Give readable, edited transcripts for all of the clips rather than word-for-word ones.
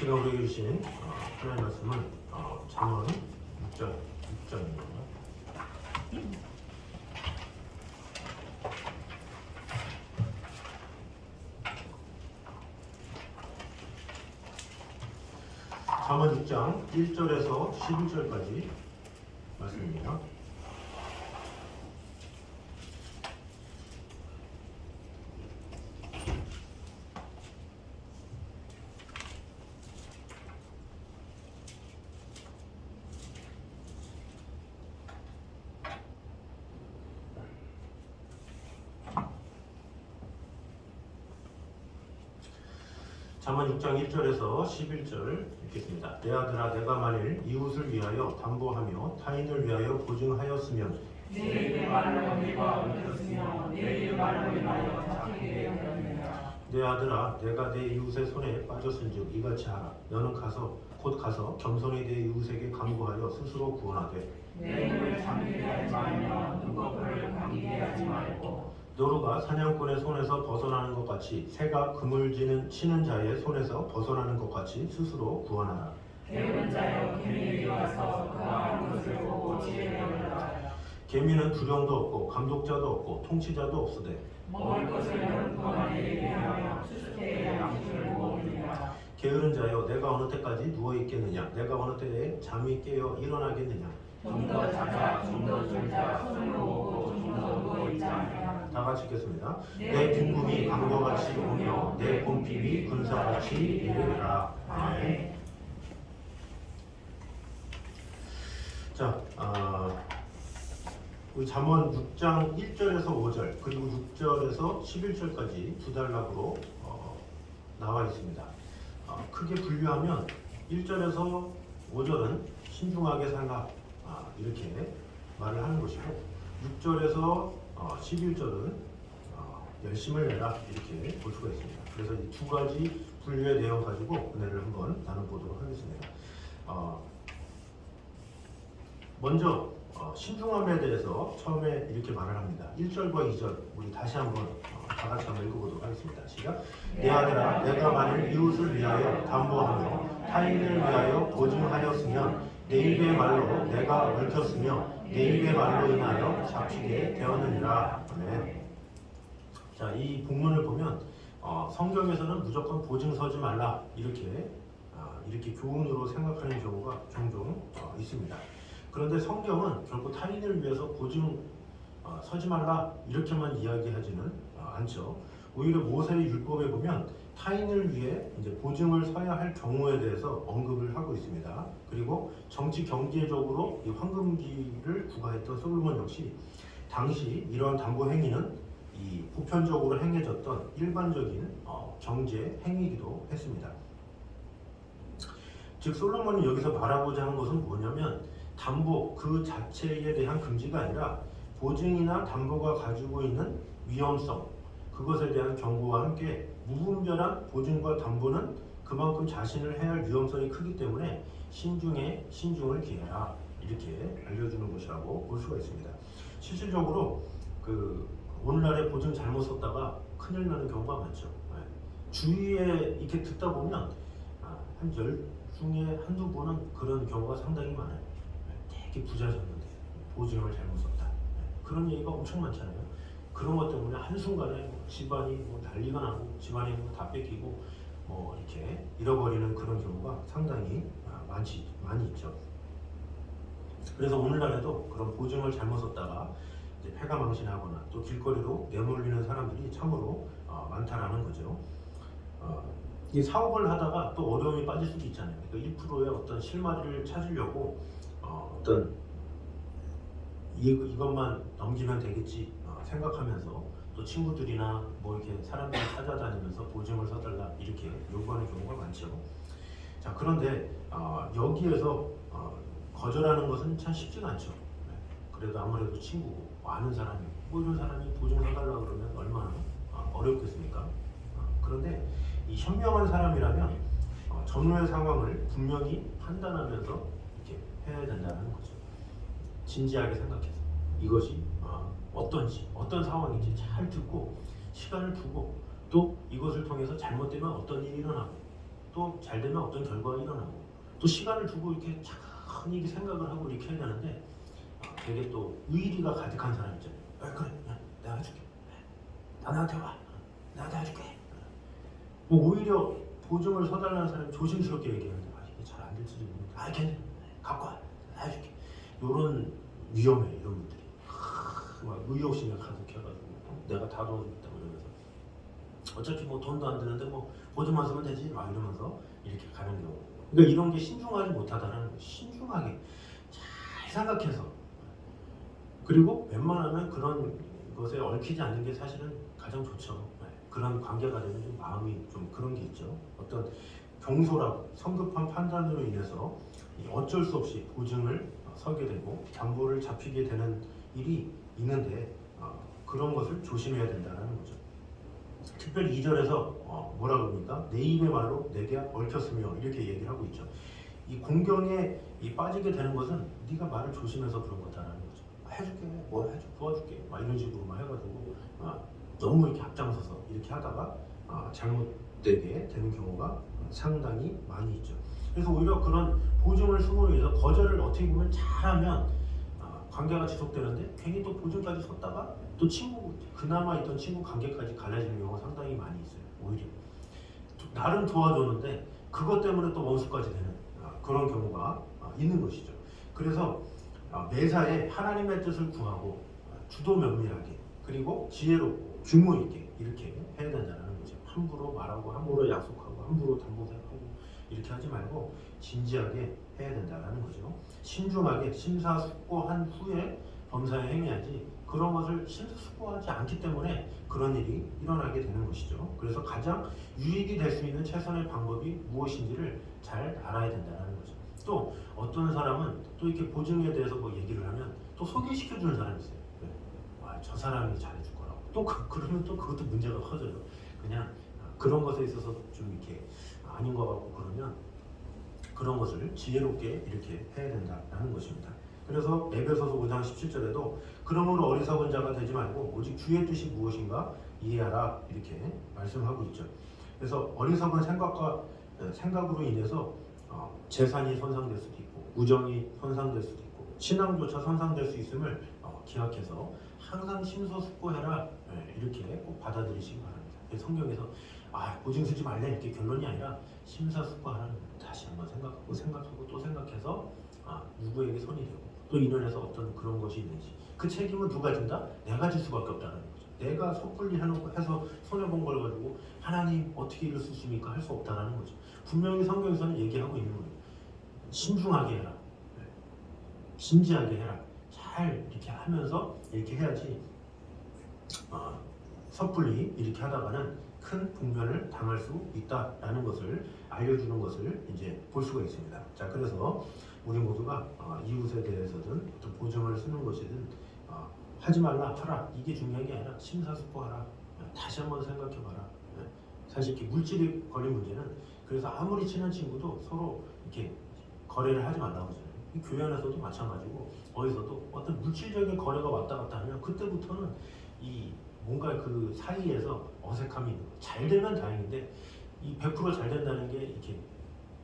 시간 우리에게 주신 하나님의 말씀은 잠언 6장입니다. 잠언 6장 1절에서 11절까지 말씀입니다. 잠언 6장 1절에서 11절 읽겠습니다. 내 아들아, 내가 만일 이웃을 위하여 담보하며 타인을 위하여 보증하였으면 내 입의 말로 네가 얽혔으며 내 입의 말로 인하여 잡히게 되었느니라. 내 아들아, 내가 내 이웃의 손에 빠졌은즉 이같이 하라. 너는 곧 가서 겸손히 내 이웃에게 간구하여 스스로 구원하되 내 입을 잠기게 하지 말며 눈꺼풀을 감기게 하지 말고 노루가 사냥꾼의 손에서 벗어나는 것 같이 새가 그물지는 치는 자의 손에서 벗어나는 것 같이 스스로 구원하라. 게으른 자여 개미에게 와서 그 하는 것을 보고 지혜를 개미는 두령도 없고 감독자도 없고 통치자도 없으되 먹을 것을 여름 동안에 예비하며 추수때에 양식을 모으느니라. 게으른 자여, 내가 어느 때까지 누워 있겠느냐? 내가 어느 때에 잠이 깨어 일어나겠느냐? 좀 더 자자, 좀 더 졸자, 손을 모으고 좀 더 누워있지 않으라. 다 같이 읽겠습니다. 내 빈궁이 강도같이 오며 내 곰핍이 군사같이 이르리라. 아멘. 자, 우리 잠언 6장 1절에서 5절 그리고 6절에서 11절까지 두 단락으로 나와 있습니다. 크게 분류하면 1절에서 5절은 신중하게 살라 이렇게 말을 하는 것이고 6절에서 11절은 열심을 내라 이렇게 볼 수가 있습니다. 그래서 이 두 가지 분류의 내용 가지고 은혜를 한번 나눠보도록 하겠습니다. 먼저 신중함에 대해서 처음에 이렇게 말을 합니다. 1절과 2절 우리 다시 한번 다 같이 한번 읽어보도록 하겠습니다. 시작. 내 아들아, 내가 만일 이웃을 위하여 담보하며 타인을 위하여 보증하였으면 내 입의 말로 내가 얽혔으며 내 입의 말로 인하여 잡히게 되었느니라. 아멘. 자, 이 본문을 보면 성경에서는 무조건 보증 서지 말라 이렇게 교훈으로 생각하는 경우가 종종 있습니다. 그런데 성경은 결코 타인을 위해서 보증 서지 말라 이렇게만 이야기하지는 않죠. 오히려 모세의 율법에 보면 타인을 위해 이제 보증을 서야 할 경우에 대해서 언급을 하고 있습니다. 그리고 정치 경제적으로 이 황금기를 구가했던 솔로몬 역시 당시 이러한 담보 행위는 이 보편적으로 행해졌던 일반적인 경제 행위이기도 했습니다. 즉 솔로몬이 여기서 말하고자 하는 것은 뭐냐면 담보 그 자체에 대한 금지가 아니라 보증이나 담보가 가지고 있는 위험성 그것에 대한 경고와 함께 무분별한 보증과 담보는 그만큼 자신을 해야 할 위험성이 크기 때문에 신중을 기해라 이렇게 알려주는 것이라고 볼 수가 있습니다. 실질적으로 오늘날에 보증 잘못 썼다가 큰일 나는 경우가 많죠. 주위에 이렇게 듣다 보면 한 10중에 한두 분은 그런 경우가 상당히 많아요. 되게 부자셨는데 보증을 잘못 썼다. 그런 얘기가 엄청 많잖아요. 그런 것 때문에 한순간에 집안이 난리가 나고 집안이 다 뺏기고 이렇게 잃어버리는 그런 경우가 상당히 많이 있죠. 그래서 오늘날에도 그런 보증을 잘못 썼다가 이제 패가망신하거나 또 길거리로 내몰리는 사람들이 참으로 많다라는 거죠. 이 사업을 하다가 또 어려움이 빠질 수도 있잖아요. 그러니까 1%의 어떤 실마리를 찾으려고 이것만 넘기면 되겠지 생각하면서 또 친구들이나 이렇게 사람들이 찾아다니면서 보증을 서달라 이렇게 요구하는 경우가 많죠. 자, 그런데 여기에서 거절하는 것은 참 쉽지가 않죠. 그래도 아무래도 친구고 아는 사람이 이런 사람이 보증 서달라 그러면 얼마나 어렵겠습니까? 그런데 이 현명한 사람이라면 전후의 상황을 분명히 판단하면서 이렇게 해야 된다는 거죠. 진지하게 생각해서 이것이 어떤 상황인지 잘 듣고 시간을 두고 또 이것을 통해서 잘못되면 어떤 일이 일어나고 또 잘 되면 어떤 결과가 일어나고 또 시간을 두고 이렇게 차분히 생각을 하고 이렇게 해야 되는데 되게 또 의리가 가득한 사람 있잖아요. 그래, 야, 내가 해줄게. 나한테 와. 내가 다 해줄게. 뭐 오히려 보증을 서달라는 사람이 조심스럽게 얘기하는데 이게 잘 안 될지도 모르는데 괜찮아. 갖고 와. 내가 해줄게. 이런 위험해 이런 분들이. 막 의욕심에 가득해가지고 내가 다 도와주겠다고 이러면서 어차피 뭐 돈도 안 드는데 뭐 보증만 쓰면 되지 막 이러면서 이렇게 가는 경우. 그러니까 이런 게 신중하지 못하다는 거예요. 신중하게 잘 생각해서 그리고 웬만하면 그런 것에 얽히지 않는 게 사실은 가장 좋죠. 그런 관계가 되면 좀 마음이 좀 그런 게 있죠. 어떤 경솔하고 성급한 판단으로 인해서 어쩔 수 없이 보증을 서게 되고 담보를 잡히게 되는 일이 있는데 그런 것을 조심해야 된다는 거죠. 특별히 2절에서 뭐라 그럽니까? 내 입의 말로 내게 얽혔으며 이렇게 얘기를 하고 있죠. 이 공경에 빠지게 되는 것은 네가 말을 조심해서 그런 거다라는 거죠. 해줄게, 뭐 해줘, 도와줄게, 막 이런 식으로만 해가지고 너무 이렇게 앞장서서 이렇게 하다가 잘못되게 되는 경우가 상당히 많이 있죠. 그래서 오히려 그런 보증을 승으로 해서 거절을 어떻게 보면 잘하면 관계가 지속되는데 괜히 또 보증까지 섰다가 또 친구 그나마 있던 친구 관계까지 갈라지는 경우가 상당히 많이 있어요. 오히려 나름 도와줬는데 그것 때문에 또 원수까지 되는 그런 경우가 있는 것이죠. 그래서 매사에 하나님의 뜻을 구하고 주도 면밀하게 그리고 지혜롭고 규모 있게 이렇게 해야 된다는 거죠. 함부로 말하고 함부로 약속하고 함부로 담보하고 이렇게 하지 말고 진지하게 해야 된다는 거죠. 신중하게 심사숙고한 후에 범사에 행해야지 그런 것을 심사숙고하지 않기 때문에 그런 일이 일어나게 되는 것이죠. 그래서 가장 유익이 될 수 있는 최선의 방법이 무엇인지를 잘 알아야 된다는 거죠. 또 어떤 사람은 또 이렇게 보증에 대해서 뭐 얘기를 하면 또 소개시켜주는 사람이 있어요. 저 사람이 잘해줄 거라고. 또 그러면 또 그것도 문제가 커져요. 그냥 그런 것에 있어서 좀 이렇게 아닌 것 같고 그러면 그런 것을 지혜롭게 이렇게 해야 된다는 것입니다. 그래서 에베소서 5장 17절에도 그러므로 어리석은 자가 되지 말고 오직 주의 뜻이 무엇인가 이해하라 이렇게 말씀하고 있죠. 그래서 어리석은 생각으로 인해서 재산이 손상될 수도 있고 우정이 손상될 수도 있고 신앙조차 손상될 수 있음을 기억해서 항상 심사숙고해라 이렇게 꼭 받아들이시기 바랍니다. 성경에서 보증 쓰지 말래 이렇게 결론이 아니라 심사숙고하라는 거예요. 다시 한번 생각하고 또 생각해서 누구에게 손이 되고 또 인연에서 어떤 그런 것이 있는지 그 책임은 누가 진다? 내가 질 수밖에 없다는 거죠. 내가 섣불리 해서 손해본 걸 가지고 하나님 어떻게 이럴 수 있습니까? 할 수 없다는 거죠. 분명히 성경에서는 얘기하고 있는 거예요. 신중하게 해라. 진지하게 해라. 잘 이렇게 하면서 이렇게 해야지 섣불리 이렇게 하다가는 큰 국면을 당할 수 있다라는 것을 알려주는 것을 이제 볼 수가 있습니다. 자, 그래서 우리 모두가 이웃에 대해서든 어떤 보증을 쓰는 것이든 하지 말라 하라 이게 중요한 게 아니라 심사숙고하라. 다시 한번 생각해봐라. 사실 이렇게 물질이 걸린 문제는 그래서 아무리 친한 친구도 서로 이렇게 거래를 하지 말라고 하잖아요. 이 교회 안에서도 마찬가지고 어디서도 어떤 물질적인 거래가 왔다 갔다 하면 그때부터는 이 뭔가 그 사이에서 어색함이 있는 거예요. 잘 되면 다행인데 이 100%잘 된다는 게 이렇게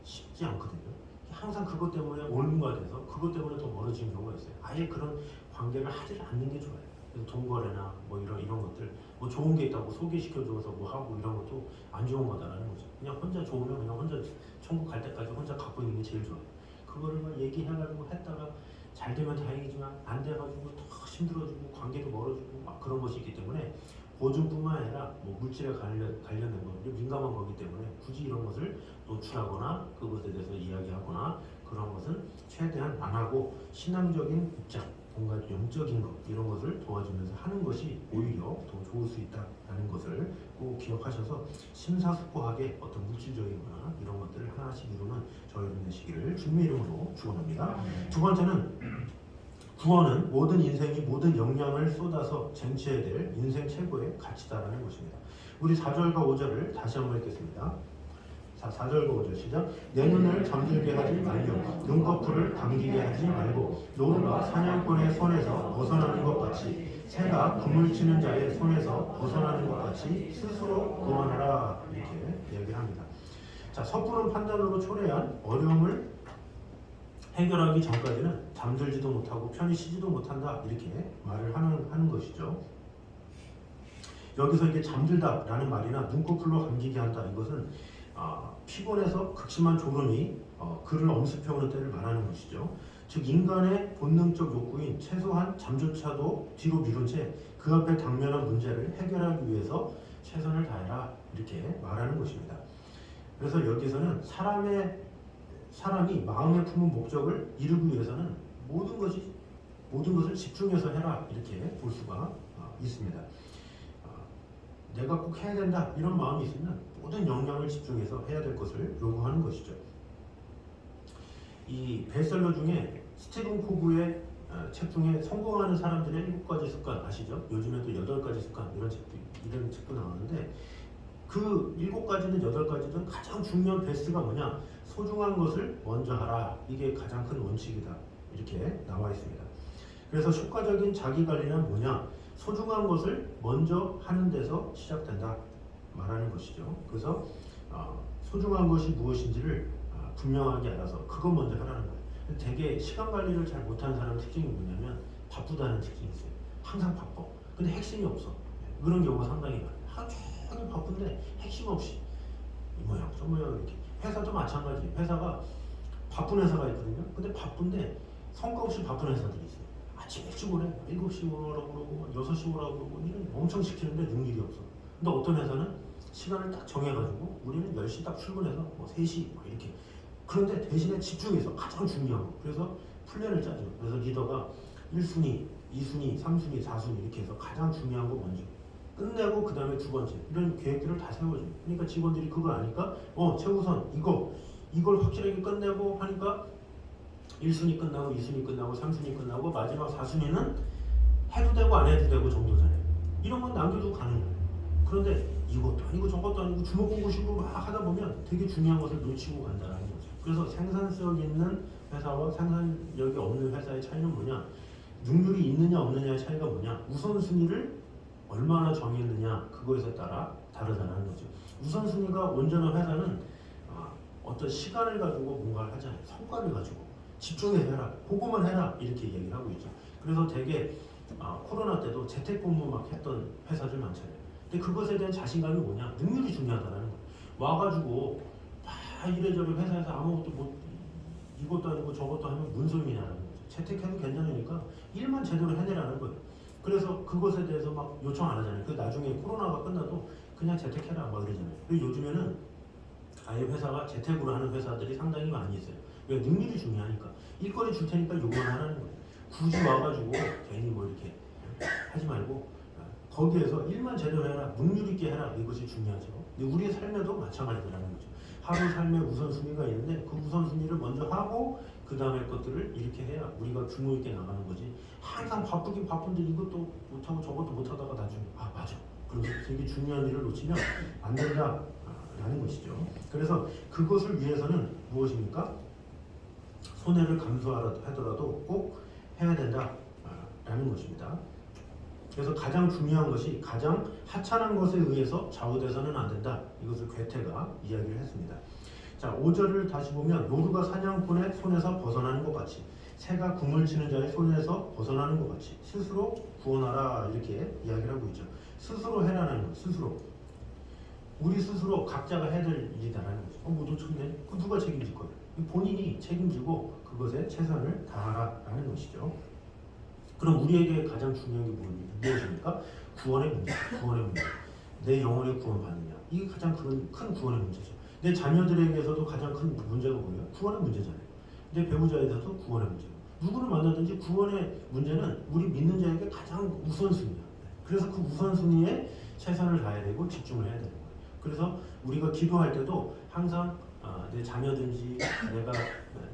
쉽지 않거든요. 항상 그것 때문에 올무가 돼서 그것 때문에 더 멀어지는 경우가 있어요. 아예 그런 관계를 하지 않는 게 좋아요. 그래서 돈 거래나 뭐 이런 것들 뭐 좋은 게 있다고 소개시켜줘서 뭐 하고 이런 것도 안 좋은 거다라는 거죠. 그냥 혼자 좋으면 그냥 혼자 천국 갈 때까지 혼자 갖고 있는 게 제일 좋아요. 그거를 막 얘기해가지고 했다가 잘 되면 다행이지만 안 돼가지고 더 힘들어지고 관계도 멀어지고 막 그런 것이 있기 때문에 보증뿐만 아니라 뭐 물질에 관련된 것들 민감한 거기 때문에 굳이 이런 것을 노출하거나 그것에 대해서 이야기하거나 그런 것은 최대한 안 하고 신앙적인 입장 뭔가 영적인 것 이런 것을 도와주면서 하는 것이 오히려 더 좋을 수 있다는 것을 꼭 기억하셔서 심사숙고하게 어떤 물질적인 거나 이런 것들을 하나씩 이루는 저희 여러분 되시기를 주님의 이름으로 축원합니다. 두 번째는 구원은 모든 인생이 모든 역량을 쏟아서 쟁취해야 될 인생 최고의 가치다라는 것입니다. 우리 4절과 5절을 다시 한번 읽겠습니다. 자, 4절과 5절 시작. 내 눈을 잠들게 하지 말려 눈꺼풀을 감기게 하지 말고 노루가 사냥꾼의 손에서 벗어나는 것 같이 새가 그물 치는 자의 손에서 벗어나는 것 같이 스스로 구원하라 이렇게 이야기를 합니다. 자, 섣부른 판단으로 초래한 어려움을 해결하기 전까지는 잠들지도 못하고 편히 쉬지도 못한다 이렇게 말을 하는 것이죠. 여기서 이게 잠들다라는 말이나 눈꺼풀로 감기게 한다 이것은 피곤해서 극심한 졸음이 그를 엄습해오는 때를 말하는 것이죠. 즉 인간의 본능적 욕구인 최소한 잠조차도 뒤로 미룬 채 그 앞에 당면한 문제를 해결하기 위해서 최선을 다해라 이렇게 말하는 것입니다. 그래서 여기서는 사람이 마음에 품은 목적을 이루기 위해서는 모든 것을 집중해서 해라 이렇게 볼 수가 있습니다. 내가 꼭 해야 된다 이런 마음이 있으면 모든 역량을 집중해서 해야 될 것을 요구하는 것이죠. 이 베스트셀러 중에 스티븐 코브의 책 중에 성공하는 사람들의 7가지 습관 아시죠? 요즘에 또 8가지 습관 이런 책도 나오는데 그 7가지든 8가지든 가장 중요한 베스트가 뭐냐? 소중한 것을 먼저 하라. 이게 가장 큰 원칙이다. 이렇게 나와 있습니다. 그래서 효과적인 자기관리는 뭐냐? 소중한 것을 먼저 하는 데서 시작된다. 말하는 것이죠. 그래서 소중한 것이 무엇인지를 분명하게 알아서 그것 먼저 하라는 거예요. 되게 시간 관리를 잘 못하는 사람의 특징이 뭐냐면 바쁘다는 특징이 있어요. 항상 바빠. 근데 핵심이 없어. 그런 경우가 상당히 많아요. 하루 종일 바쁜데 핵심 없이 이 모양 저 모양 이렇게. 회사도 마찬가지. 회사가 바쁜 회사가 있거든요. 근데 바쁜데 성과 없이 바쁜 회사들이 있어요. 아침 일찍 오래 7시 오라고 그러고 6시 오라고 그러고 이런 엄청 시키는데 능률이 없어. 근데 어떤 회사는 시간을 딱 정해가지고 우리는 10시 딱 출근해서 뭐 3시 뭐 이렇게. 그런데 대신에 집중해서 가장 중요한 거. 그래서 플랜을 짜죠. 그래서 리더가 1순위, 2순위, 3순위, 4순위 이렇게 해서 가장 중요한 거 먼저 끝내고 그 다음에 두 번째 이런 계획들을 다 세워줘요. 그러니까 직원들이 그걸 아니까 최우선 이걸 확실하게 끝내고 하니까 1순위 끝나고 2순위 끝나고 3순위 끝나고 마지막 4순위는 해도 되고 안 해도 되고 정도잖아요. 이런 건 남겨도 가는 거예요. 그런데 이것도 아니고 저것도 아니고 주먹공부식으로 막 하다 보면 되게 중요한 것을 놓치고 간다는 거죠. 그래서 생산성 있는 회사와 생산력이 없는 회사의 차이는 뭐냐? 능률이 있느냐 없느냐의 차이가 뭐냐? 우선순위를 얼마나 정했느냐 그거에 따라 다르다는 거죠. 우선순위가 온전한 회사는 어떤 시간을 가지고 뭔가를 하잖아요. 성과를 가지고 집중해서 해라. 그거만 해라. 이렇게 얘기를 하고 있죠. 그래서 되게 코로나 때도 재택근무 막 했던 회사들 많잖아요. 근데 그것에 대한 자신감이 뭐냐? 능률이 중요하다는 거예요. 와가지고 막 이래저래 회사에서 아무것도 이것도 아니고 저것도 하면 뭔 소용이냐는 거죠. 재택해도 괜찮으니까 일만 제대로 해내라는 거예요. 그래서 그것에 대해서 막 요청 안 하잖아요. 그 나중에 코로나가 끝나도 그냥 재택해라 막 이러잖아요. 그리고 요즘에는 아예 회사가 재택으로 하는 회사들이 상당히 많이 있어요. 왜? 능률이 중요하니까. 일거리 줄 테니까 요거만 하라는 거예요. 굳이 와가지고 괜히 뭐 이렇게 하지 말고 거기에서 일만 제대로 해라. 능률 있게 해라. 이것이 중요하죠. 근데 우리의 삶에도 마찬가지라는 거죠. 하루 삶의 우선순위가 있는데 그 우선순위를 먼저 하고 그 다음에 것들을 이렇게 해야 우리가 규모 있게 나가는 거지. 항상 바쁘긴 바쁜데 이것도 못하고 저것도 못하다가 나중에 맞아. 그래서 되게 중요한 일을 놓치면 안 된다라는 것이죠. 그래서 그것을 위해서는 무엇입니까? 손해를 감수하더라도 꼭 해야 된다라는 것입니다. 그래서 가장 중요한 것이 가장 하찮은 것에 의해서 좌우돼서는 안 된다. 이것을 괴테가 이야기를 했습니다. 자, 5절을 다시 보면 노루가 사냥꾼의 손에서 벗어나는 것 같이 새가 궁을 치는 자의 손에서 벗어나는 것 같이 스스로 구원하라 이렇게 이야기를 하고 있죠. 스스로 해라는 것, 스스로. 우리 스스로 각자가 해야 될 일이다라는 거죠. 뭐 놓쳤네? 그 누가 책임질 거예요? 본인이 책임지고 그것에 최선을 다하라라는 것이죠. 그럼 우리에게 가장 중요한 게 무엇입니까? 구원의 문제. 내 영혼의 구원받느냐. 이게 가장 큰 구원의 문제죠. 내 자녀들에게서도 가장 큰 문제가 뭐예요? 구원의 문제잖아요. 내 배우자에게서도 구원의 문제고. 누구를 만나든지 구원의 문제는 우리 믿는 자에게 가장 우선순위야. 그래서 그 우선순위에 최선을 다해야 되고 집중을 해야 되는 거예요. 그래서 우리가 기도할 때도 항상 내 자녀든지 내가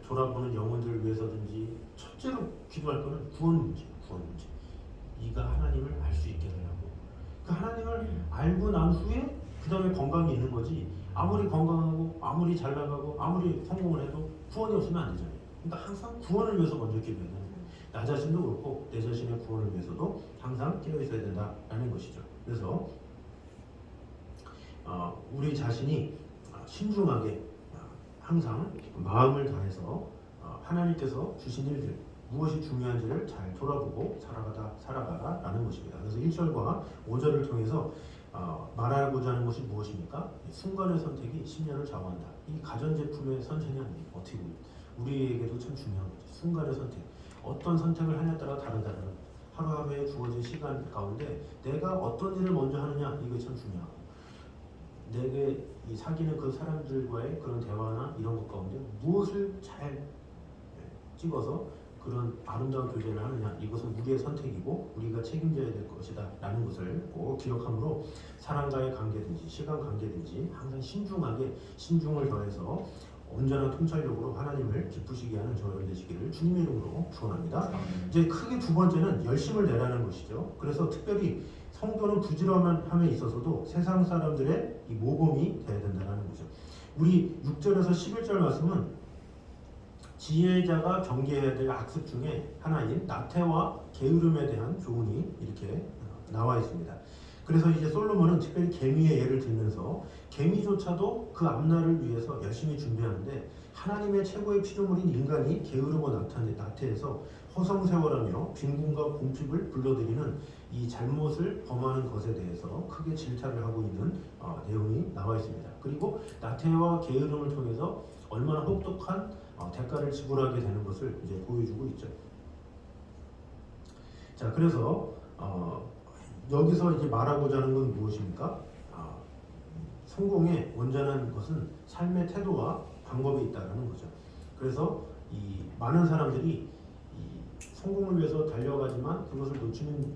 돌아보는 영혼들을 위해서든지 첫째로 기도할 거는 구원 문제. 네가 하나님을 알 수 있게 되라고. 그 하나님을 알고 난 후에 그 다음에 건강이 있는 거지. 아무리 건강하고 아무리 잘 나가고 아무리 성공을 해도 구원이 없으면 안 되잖아요. 그러니까 항상 구원을 위해서 먼저 기도해야 되는 거예요. 나 자신도 그렇고 내 자신의 구원을 위해서도 항상 깨어 있어야 된다라는 것이죠. 그래서 우리 자신이 신중하게 항상 마음을 다해서 하나님께서 주신 일들 무엇이 중요한지를 잘 돌아보고 살아가라라는 것입니다. 그래서 1절과 5절을 통해서 말하고자 하는 것이 무엇입니까? 순간의 선택이 10년을 좌우한다. 이 가전제품의 선택이 아니에요. 어떻게 보면 우리에게도 참 중요한 거죠. 순간의 선택. 어떤 선택을 하냐에 따라 다르다는 거죠. 하루하루에 주어진 시간 가운데 내가 어떤 일을 먼저 하느냐 이거 참 중요하고 내게 이 사귀는 그 사람들과의 그런 대화나 이런 것 가운데 무엇을 잘 찍어서 그런 아름다운 교제를 하느냐 이것은 우리의 선택이고 우리가 책임져야 될 것이다 라는 것을 꼭 기억함으로 사람과의 관계든지 시간 관계든지 항상 신중을 더해서 온전한 통찰력으로 하나님을 기쁘시게 하는 저여러분 되시기를 주님의 이름으로 축원합니다. 이제 크게 두 번째는 열심을 내라는 것이죠. 그래서 특별히 성도는 부지런함에 있어서도 세상 사람들의 이 모범이 되어야 된다는 거죠. 우리 6절에서 11절 말씀은 지혜자가 경계해야 될 악습 중에 하나인 나태와 게으름에 대한 교훈이 이렇게 나와 있습니다. 그래서 이제 솔로몬은 특별히 개미의 예를 들면서 개미조차도 그 앞날을 위해서 열심히 준비하는데 하나님의 최고의 피조물인 인간이 게으르고 나태해서 허송세월하며 빈곤과 공핍을 불러들이는 이 잘못을 범하는 것에 대해서 크게 질타를 하고 있는 내용이 나와 있습니다. 그리고 나태와 게으름을 통해서 얼마나 혹독한 대가를 지불하게 되는 것을 이제 보여주고 있죠. 자, 그래서 여기서 이제 말하고자 하는 건 무엇입니까? 성공의 온전한 것은 삶의 태도와 방법에 있다는 거죠. 그래서 이 많은 사람들이 이 성공을 위해서 달려가지만 그것을 놓치는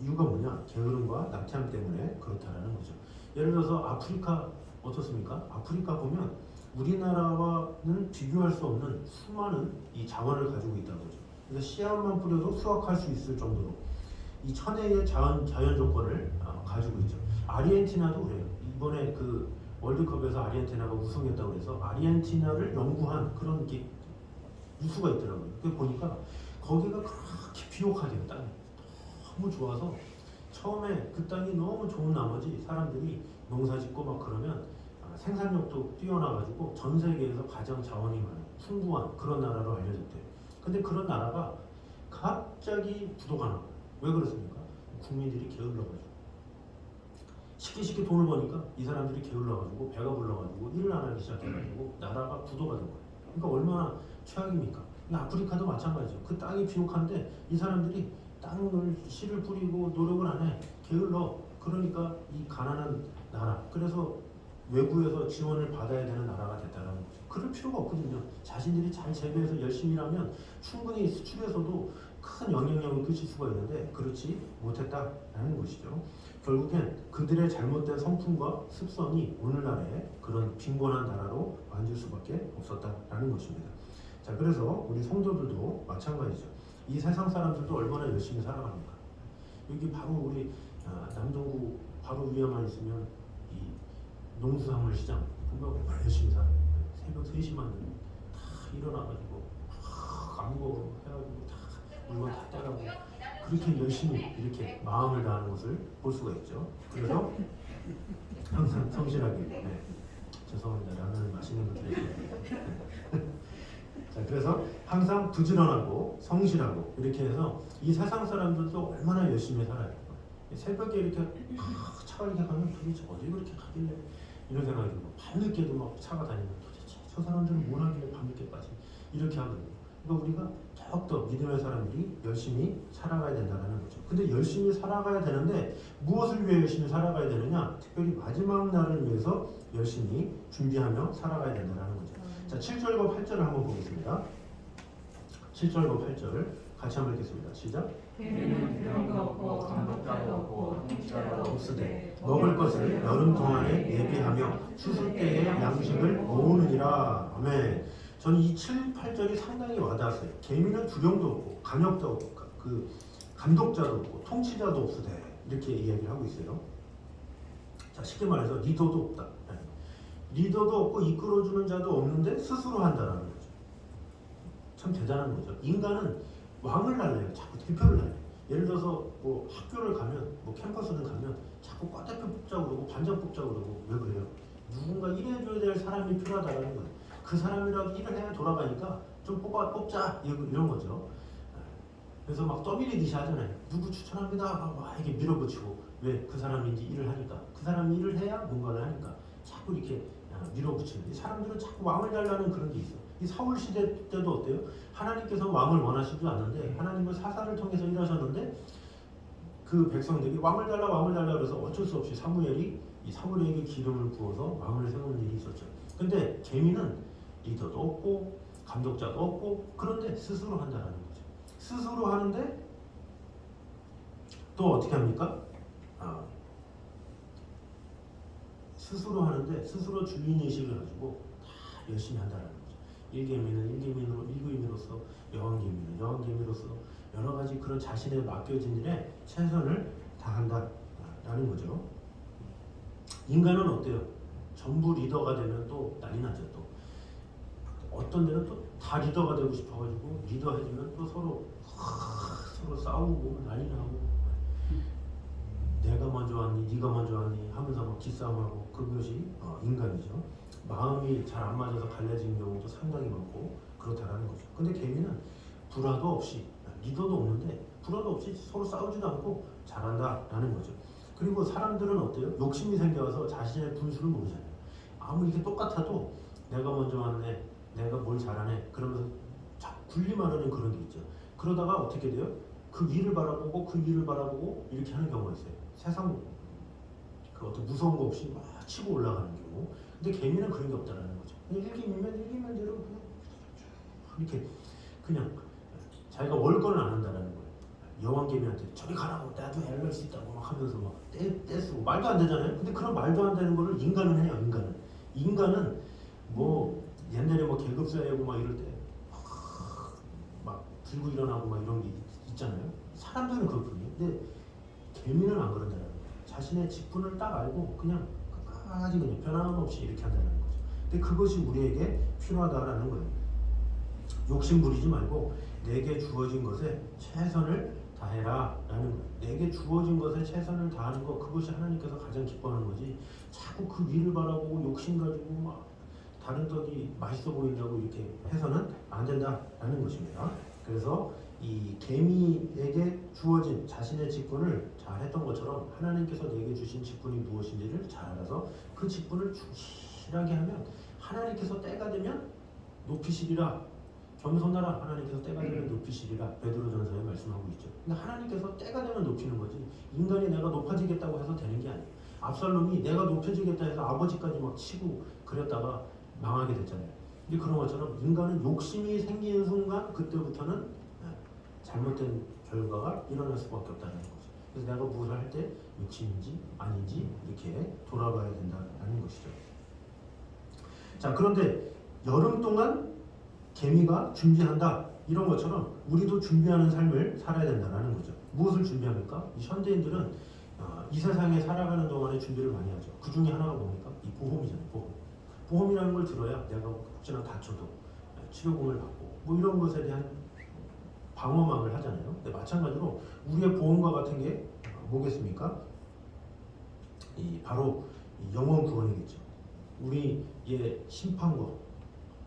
이유가 뭐냐? 게으름과 나태함 때문에 그렇다라는 거죠. 예를 들어서 아프리카 어떻습니까? 아프리카 보면 우리나라와는 비교할 수 없는 수많은 이 자원을 가지고 있다는 거죠. 그래서 씨앗만 뿌려도 수확할 수 있을 정도로 이 천혜의 자연 조건을 가지고 있죠. 아르헨티나도 그래요. 이번에 그 월드컵에서 아르헨티나가 우승했다고 해서 아르헨티나를 연구한 그런 게 뉴스가 있더라고요. 그 보니까 거기가 그렇게 비옥하대요. 땅이 너무 좋아서 처음에 그 땅이 너무 좋은 나머지 사람들이 농사짓고 막 그러면 생산력도 뛰어나가지고 전 세계에서 가장 자원이 많은 풍부한 그런 나라로 알려졌대요. 근데 그런 나라가 갑자기 부도가 나. 왜 그렇습니까? 국민들이 게을러가지고 쉽게 돈을 버니까 이 사람들이 게을러가지고 배가 불러가지고 일을 안 하기 시작해가지고 나라가 부도가 된 거예요. 그러니까 얼마나 최악입니까? 아프리카도 마찬가지죠. 그 땅이 비옥한데 이 사람들이 땅을 씨를 뿌리고 노력을 안 해. 게을러. 그러니까 이 가난한 나라. 그래서 외부에서 지원을 받아야 되는 나라가 됐다는 거죠. 그럴 필요가 없거든요. 자신들이 잘 재배해서 열심히 일하면 충분히 수출에서도 큰 영향력을 끼칠 수가 있는데 그렇지 못했다라는 것이죠. 결국엔 그들의 잘못된 성품과 습성이 오늘날의 그런 빈곤한 나라로 만질 수밖에 없었다라는 것입니다. 자, 그래서 우리 성도들도 마찬가지죠. 이 세상 사람들도 얼마나 열심히 살아갑니까? 여기 바로 우리 남동구 바로 위에만 있으면 이 농수산물 시장 보면 얼마나 열심히 살아요. 새벽 3시만 되면 다 일어나가지고 광고 해가지고 다 물건 다 떼가고 그렇게 열심히 이렇게 마음을 다하는 것을 볼 수가 있죠. 그래서 항상 성실하게 죄송합니다. 라면을 맛있는 거 드리고 자, 그래서 항상 부지런하고 성실하고 이렇게 해서 이 세상 사람들도 얼마나 열심히 살아요. 새벽에 이렇게 차가 이렇게 가면 도대체 어디 그렇게 가길래 이런 생각이 들고 밤늦게도 막 차가 다니면 도대체 저 사람들은 뭘 하길래 밤늦게까지 이렇게 하거든요. 그러니까 우리가 더욱더 믿음의 사람들이 열심히 살아가야 된다는 거죠. 근데 열심히 살아가야 되는데 무엇을 위해 열심히 살아가야 되느냐? 특별히 마지막 날을 위해서 열심히 준비하며 살아가야 된다는 거죠. 자, 7절과 8절을 한번 보겠습니다. 7절과 8절 같이 한번 읽겠습니다. 시작. 개미는 두령도 없고 감독자도 없고 통치자도 없으되 먹을 것을 여름 동안에 예비하며 추수 때에 양식을 모으느니라. 아멘. 저는 이 7, 8절이 상당히 와닿았어요. 개미는 두령도 없고 간역도 없고 그 감독자도 없고 통치자도 없으되 이렇게 이야기를 하고 있어요. 자, 쉽게 말해서 리더도 없다. 리더도 없고 이끌어주는 자도 없는데 스스로 한다는 거죠. 참 대단한 거죠. 인간은 왕을 날려요. 자꾸 대표를 날려요. 예를 들어서 뭐 학교를 가면 뭐 캠퍼스를 가면 자꾸 과대표 뽑자고 그러고 반장 뽑자고 그러고 왜 그래요? 누군가 일해줘야 될 사람이 필요하다는 거예요. 그 사람이라도 일을 해야 돌아가니까 좀 뽑자 이런 거죠. 그래서 막 떠밀리듯이 하잖아요. 누구 추천합니다. 막 이렇게 밀어붙이고 왜 그 사람인지 일을 하니까 그 사람이 일을 해야 뭔가를 하니까 자꾸 이렇게 밀어붙이는. 사람들은 자꾸 왕을 달라는 그런 게 있어. 이 사울 시대 때도 어때요? 하나님께서 왕을 원하시지 않는데 하나님은 사사를 통해서 일하셨는데 그 백성들이 왕을 달라 그래서 어쩔 수 없이 사무엘이 이 사울에게 기름을 부어서 왕을 세우는 일이 있었죠. 근데 개미는 리더도 없고 감독자도 없고 그런데 스스로 한다라는 거죠. 스스로 하는데 또 어떻게 합니까? 스스로 하는데 스스로 주인의식을 가지고 다 열심히 한다라는 거죠. 일개미로서 여왕개미로서 여러 가지 그런 자신의 맡겨진 일에 최선을 다한다라는 거죠. 인간은 어때요? 전부 리더가 되면 또 난리 나죠. 또 어떤 데는 또 다 리더가 되고 싶어가지고 리더 해주면 또 서로 싸우고 난리 나고 내가 먼저 왔니 네가 먼저 왔니 하면서 막 기싸움하고 그것이 인간이죠. 마음이 잘 안 맞아서 갈라진 경우도 상당히 많고 그렇다라는 거죠. 근데 개미는 불화도 없이 리더도 없는데 불화도 없이 서로 싸우지도 않고 잘한다라는 거죠. 그리고 사람들은 어때요? 욕심이 생겨서 자신의 분수를 모르잖아요. 아무리 이렇게 똑같아도 내가 먼저 왔네, 내가 뭘 잘하네 그러면서 자꾸 군림하려는 그런 게 있죠. 그러다가 어떻게 돼요? 그 위를 바라보고 이렇게 하는 경우가 있어요. 세상 그 어떤 무서운 거 없이 막 치고 올라가는 경우. 근데 개미는 그런 게 없다라는 거죠. 일기면 대로 이렇게 그냥 자기가 월 거는 안 한다라는 거예요. 여왕개미한테 저리 가라고 나도 알릴 수 있다고 막 하면서 막 떼쓰고 말도 안 되잖아요. 근데 그런 말도 안 되는 거를 인간은 해요. 인간은 뭐 옛날에 뭐 계급사회고 막 이럴 때 막 들고 일어나고 막 이런 게 있잖아요. 사람들은 그렇거든요. 근데 개미는 안 그런다는 거예요. 자신의 직분을 딱 알고 그냥 끝까지 그냥 변함없이 이렇게 한다는 거죠. 근데 그것이 우리에게 필요하다라는 거예요. 욕심 부리지 말고 내게 주어진 것에 최선을 다해라 라는 거예요. 내게 주어진 것에 최선을 다하는 거 그것이 하나님께서 가장 기뻐하는 거지. 자꾸 그 위를 바라보고 욕심 가지고 막 다른 떡이 맛있어 보인다고 이렇게 해서는 안 된다라는 것입니다. 그래서 이 개미에게 주어진 자신의 직분을 잘 했던 것처럼 하나님께서 내게 주신 직분이 무엇인지를 잘 알아서 그 직분을 충실하게 하면 하나님께서 때가 되면 높이시리라. 겸손하라. 하나님께서 때가 되면 높이시리라. 베드로전서에 말씀하고 있죠. 근데 하나님께서 때가 되면 높이는 거지 인간이 내가 높아지겠다고 해서 되는 게 아니에요. 압살롬이 내가 높여지겠다 해서 아버지까지 막 치고 그랬다가 망하게 됐잖아요. 근데 그런 것처럼 인간은 욕심이 생기는 순간 그때부터는 잘못된 결과가 일어날 수밖에 없다는 거죠. 그래서 내가 무엇을 할 때 욕심인지 아닌지 이렇게 돌아봐야 된다는 것이죠. 자, 그런데 여름 동안 개미가 준비한다 이런 것처럼 우리도 준비하는 삶을 살아야 된다는 거죠. 무엇을 준비합니까? 이 현대인들은 이 세상에 살아가는 동안에 준비를 많이 하죠. 그 중에 하나가 뭡니까? 이 보험이잖아요. 보험이라는 걸 들어야 내가 혹시나 다쳐도 치료금을 받고 뭐 이런 것에 대한 방어막을 하잖아요. 근데 마찬가지로 우리의 보험과 같은 게 뭐겠습니까? 바로 영원 구원이겠죠. 우리의 심판과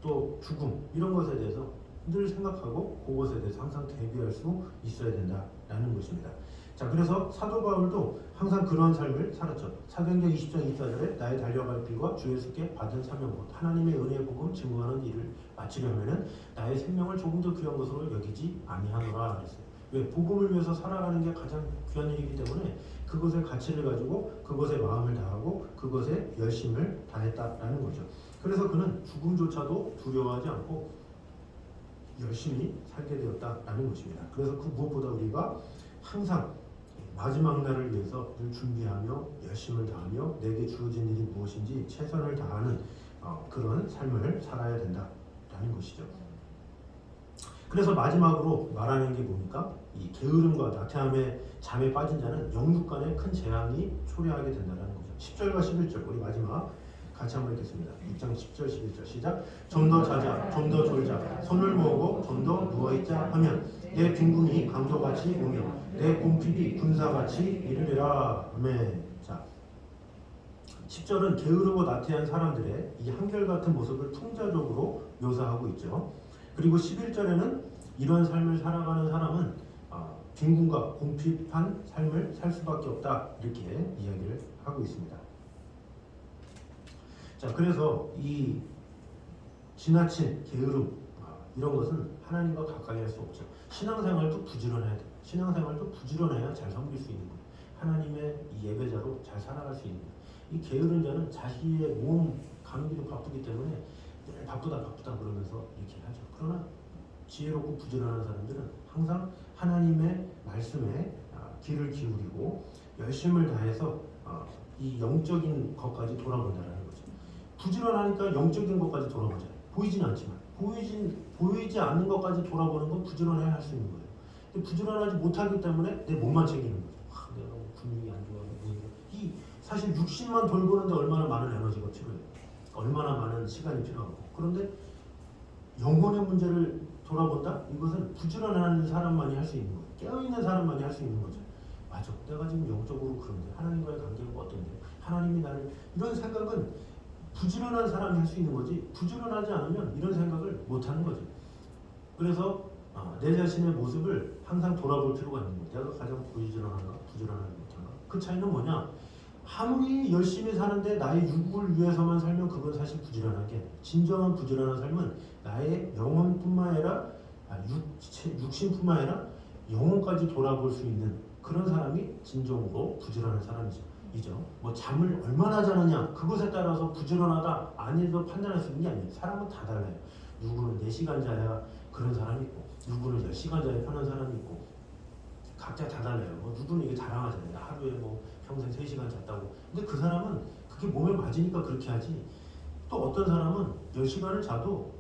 또 죽음 이런 것에 대해서 늘 생각하고 그것에 대해서 항상 대비할 수 있어야 된다라는 것입니다. 자, 그래서 사도 바울도 항상 그러한 삶을 살았죠. 사도행전 20장 24절에 나의 달려갈 길과 주 예수께 받은 사명 곧 하나님의 은혜의 복음 증거하는 일을 마치려면은 나의 생명을 조금 더 귀한 것으로 여기지 아니하노라 그랬어요. 왜? 복음을 위해서 살아가는 게 가장 귀한 일이기 때문에 그것의 가치를 가지고 그것에 마음을 다하고 그것에 열심을 다했다라는 거죠. 그래서 그는 죽음조차도 두려워하지 않고 열심히 살게 되었다라는 것입니다. 그래서 그 무엇보다 우리가 항상 마지막 날을 위해서 늘 준비하며 열심을 다하며 내게 주어진 일이 무엇인지 최선을 다하는 그런 삶을 살아야 된다라는 것이죠. 그래서 마지막으로 말하는 게 뭡니까? 이 게으름과 나태함에 잠에 빠진 자는 영육 간에 큰 재앙이 초래하게 된다는 거죠. 10절과 11절 우리 마지막 같이 한번 읽겠습니다. 6장 10절 11절 시작. 좀 더 자자 좀 더 졸자 손을 모으고 좀 더 누워있자 하면 내 빈궁이 강도같이 오며 내 곰핍이 군사같이 이르리라. 아멘. 자, 10절은 게으르고 나태한 사람들의 이 한결같은 모습을 풍자적으로 묘사하고 있죠. 그리고 11절에는 이런 삶을 살아가는 사람은 빈곤과 궁핍한 삶을 살 수밖에 없다 이렇게 이야기를 하고 있습니다. 자, 그래서 이 지나친 게으름 이런 것은 하나님과 가까이 할 수 없죠. 신앙생활도 부지런해야 돼요. 신앙생활도 부지런해야 잘 섬길 수 있는 거예요. 하나님의 이 예배자로 잘 살아갈 수 있는 거예요. 이 게으른 자는 자기의 몸 가누기도 바쁘기 때문에 늘 바쁘다 그러면서 이렇게 하죠. 그러나 지혜롭고 부지런한 사람들은 항상 하나님의 말씀에 귀를 기울이고 열심을 다해서 이 영적인 것까지 돌아본다는 거죠. 부지런하니까 영적인 것까지 돌아보잖아요. 보이진 않지만 보이지 않는 것까지 돌아보는 건 부지런해야 할 수 있는 거예요. 근데 부지런하지 못하기 때문에 내 몸만 챙기는 거죠. 내가 뭐 근육이 안 좋아, 이 사실 육신만 돌보는데 얼마나 많은 에너지가 필요해요. 얼마나 많은 시간이 필요하고. 그런데 영혼의 문제를 돌아본다? 이것은 부지런한 사람만이 할 수 있는 거예요. 깨어있는 사람만이 할 수 있는 거죠. 맞아, 내가 지금 영적으로 그런데 하나님과의 관계가 어떤데? 하나님이 나를 이런 생각은 부지런한 사람이 할 수 있는 거지 부지런하지 않으면 이런 생각을 못하는 거죠. 그래서 내 자신의 모습을 항상 돌아볼 필요가 있는 거예요. 내가 가장 부지런한가 부지런하지 못한가. 그 차이는 뭐냐? 아무리 열심히 사는데 나의 육을 위해서만 살면 그건 사실 부지런한 게 아니에요. 진정한 부지런한 삶은 나의 영혼뿐만 아니라 육신뿐만 아니라 영혼까지 돌아볼 수 있는 그런 사람이 진정으로 부지런한 사람이죠. 뭐 잠을 얼마나 자느냐 그것에 따라서 부지런하다 아니도 판단할 수 있는 게 아니에요. 사람은 다 달라요. 누구는 4시간 자야 그런 사람이 있고 누구는 10시간 자야 편한 사람이 있고 각자 다 달라요. 누구는 이게 자랑하잖아요. 하루에 뭐 평생 3시간 잤다고. 근데 그 사람은 그게 몸에 맞으니까 그렇게 하지. 또 어떤 사람은 10시간을 자도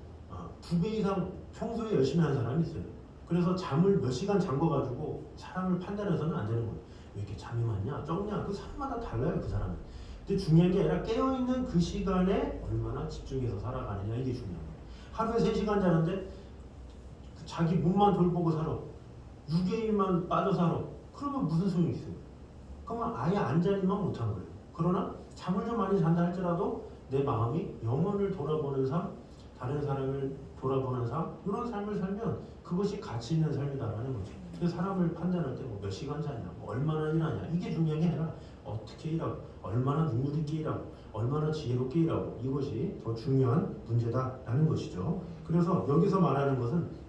2배 이상 평소에 열심히 하는 사람이 있어요. 그래서 잠을 몇 시간 잔 거 가지고 사람을 판단해서는 안 되는 거예요. 왜 이렇게 잠이 많냐 적냐 그 사람마다 달라요. 그 사람은. 근데 중요한 게 아니라 깨어있는 그 시간에 얼마나 집중해서 살아가느냐 이게 중요한 거예요. 하루에 3시간 자는데 자기 몸만 돌보고 살아. 6일만 빠져 살아. 그러면 무슨 소용이 있어요? 그러면 아예 안 자니만 못한 거예요. 그러나 잠을 좀 많이 잔다 할지라도 내 마음이 영혼을 돌아보는 삶, 다른 사람을 돌아보는 삶, 이런 삶을 살면 그것이 가치 있는 삶이다라는 거죠. 그래서 사람을 판단할 때 몇 시간 자냐, 얼마나 일하냐 이게 중요한 게 아니라 어떻게 일하고, 얼마나 능률 있게 일하고, 얼마나 지혜롭게 일하고 이것이 더 중요한 문제다라는 것이죠. 그래서 여기서 말하는 것은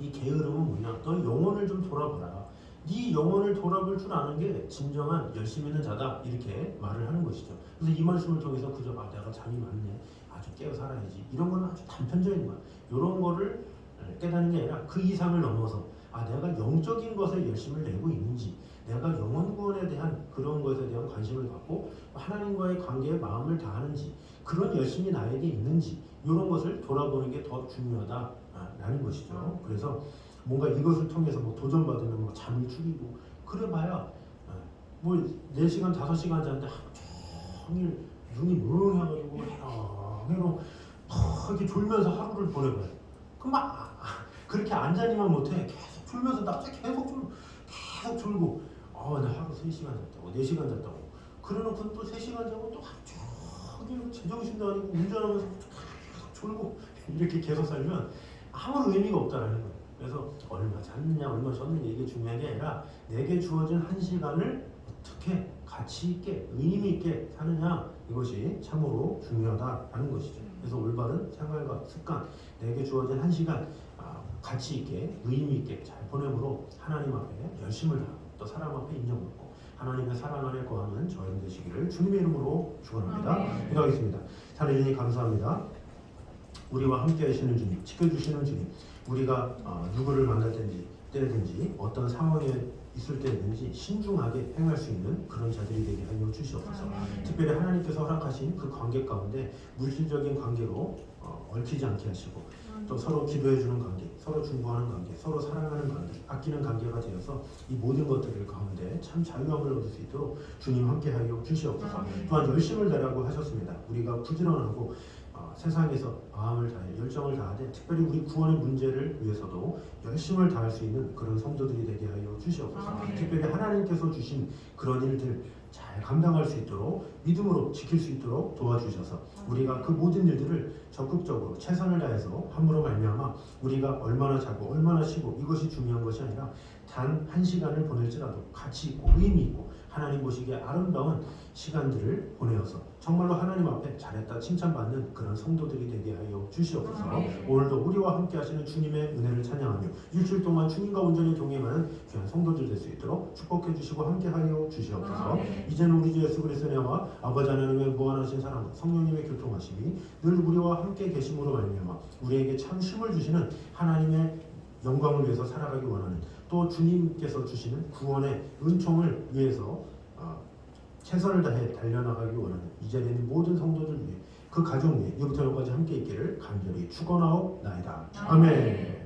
이 게으름은 뭐냐? 너 영혼을 좀 돌아보라. 네 영혼을 돌아볼 줄 아는 게 진정한 열심히 있는 자다 이렇게 말을 하는 것이죠. 그래서 이 말씀을 통해서 그저 내가 잠이 많네, 아주 깨어 살아야지 이런 거는 아주 단편적인 거야. 이런 거를 깨닫는 게 아니라 그 이상을 넘어서 내가 영적인 것에 열심을 내고 있는지, 내가 영혼 구원에 대한 그런 것에 대한 관심을 갖고 하나님과의 관계에 마음을 다하는지, 그런 열심이 나에게 있는지 이런 것을 돌아보는 게 더 중요하다라는 것이죠. 그래서 뭔가 이것을 통해서 뭐 도전받으면 뭐 잠을 줄이고 그래봐야 뭐 4시간 5시간 자는데 하루 종일 눈이 멍해가지고 해로 이렇게 졸면서 하루를 보내봐요. 그럼 막 그렇게 안 자니만 못해. 계속 졸면서 낮에 계속 졸고 나 하루 3시간 잤다고 4시간 잤다고 그래놓고 또 3시간 자고 또 하루 종일 제정신도 아니고 운전하면서 계속 졸고 이렇게 계속 살면 아무런 의미가 없다라는 거예요. 그래서 얼마 잤느냐 얼마 쉬었느냐 이게 중요한 게 아니라 내게 주어진 1시간을 어떻게 가치 있게 의미 있게 사느냐 이것이 참으로 중요하다라는 것이죠. 그래서 올바른 생활과 습관, 내게 주어진 1시간 가치 있게 의미 있게 잘 보내므로 하나님 앞에 열심을 다하고 또 사람 앞에 인정받고 하나님의 사랑 안에 거하는 저희들 되시기를 주님의 이름으로 축원합니다. 기도하겠습니다. 하나님 감사합니다. 우리와 함께 하시는 주님, 지켜주시는 주님, 우리가 누구를 만날 때든지 어떤 상황에 있을 때든지 신중하게 행할 수 있는 그런 자들이 되게 하여 주시옵소서. 특별히 하나님께서 허락하신 그 관계 가운데 물질적인 관계로 얽히지 않게 하시고 또 서로 기도해주는 관계, 서로 중보하는 관계, 서로 사랑하는 관계, 아끼는 관계가 되어서 이 모든 것들을 가운데 참 자유함을 얻을 수 있도록 주님 함께하여 주시옵소서. 또한 열심을 다하라고 하셨습니다. 우리가 부지런하고 세상에서 마음을 다해 열정을 다하되 특별히 우리 구원의 문제를 위해서도 열심을 다할 수 있는 그런 성도들이 되게 하여 주시옵소서. 특별히 하나님께서 주신 그런 일들 잘 감당할 수 있도록 믿음으로 지킬 수 있도록 도와주셔서 우리가 그 모든 일들을 적극적으로 최선을 다해서 함으로 말미암아 우리가 얼마나 자고 얼마나 쉬고 이것이 중요한 것이 아니라 단 한 시간을 보낼지라도 가치 있고 의미 있고 하나님 보시기에 아름다운 시간들을 보내어서 정말로 하나님 앞에 잘했다 칭찬받는 그런 성도들이 되게 하여 주시옵소서. 오늘도 우리와 함께 하시는 주님의 은혜를 찬양하며 일주일 동안 주님과 온전히 동행하는 귀한 성도들 될 수 있도록 축복해 주시고 함께 하여 주시옵소서. 이제는 우리 주 예수 그리스도의 은혜와 아버지 하나님의 무한하신 사랑과 성령님의 교통하심이 늘 우리와 함께 계심으로 말미암아 우리에게 참 힘을 주시는 하나님의 영광을 위해서 살아가기 원하는 또 주님께서 주시는 구원의 은총을 위해서 최선을 다해 달려나가기 원하는 이 자리에 있는 모든 성도들 위해 그 가정 위에 이부터 여기까지 함께 있기를 간절히 축원하옵나이다. 아멘.